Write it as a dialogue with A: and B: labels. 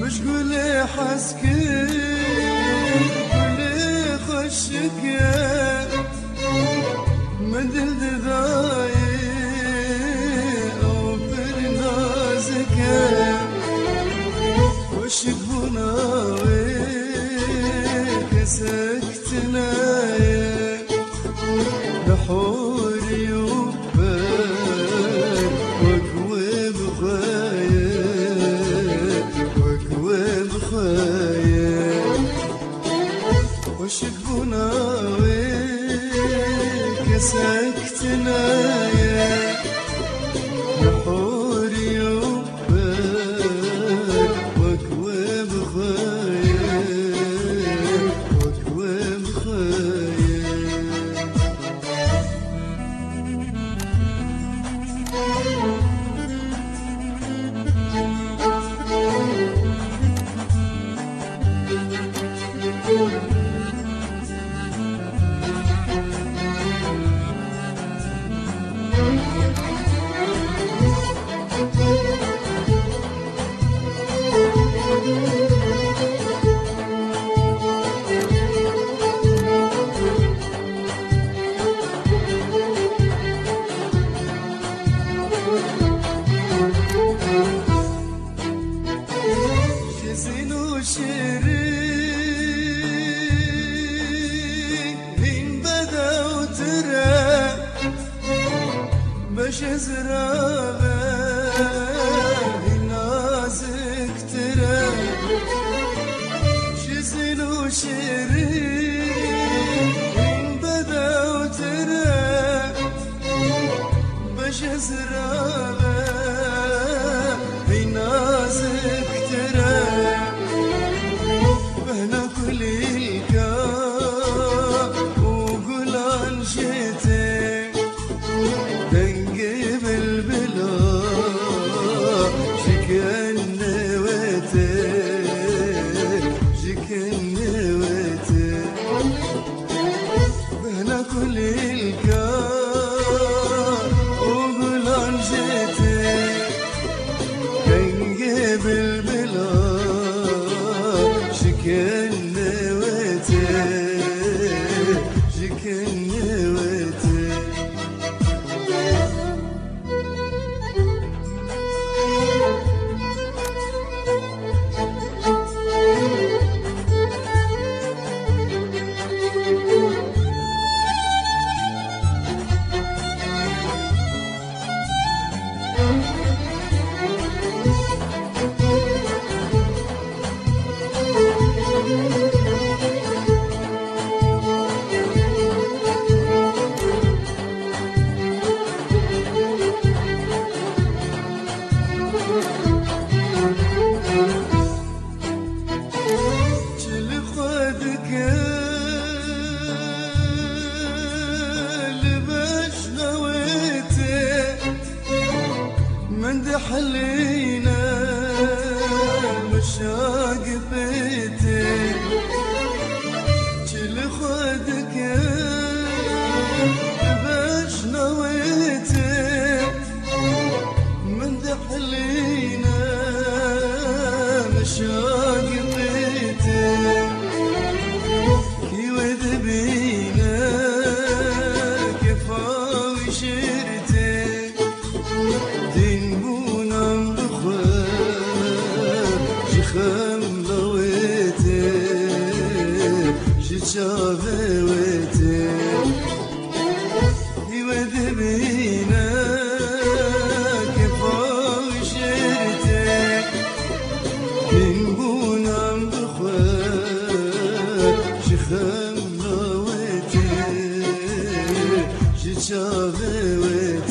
A: مشغول حسك قولي خشك مدل دذاي او برنازك وشك بناوي كسكتنا بحوري وبال وقوي بخايا وقوي بخايا وشك بناوي كسكتنا بحوري وبال وقوي بخايا وقوي بخايا جزين وشيرين من بدا وترى باش زرابة نازك ترى جزين وشيرين من بدا وترى باش زرابة نازك ترى بهنا كل الكاب وقول عن شتي دنقب البلا شكن نوتي شكن نوتي بهنا كل الكاب وقول عن شتي دنقب البلا شكن نوتي شكن نوتي حلينا مشاق بيتي جل خدك باش نويتي من حلينا مشاق بيتي كي وذبينا كفاوي شرتي خم ضويتي شافي شافوت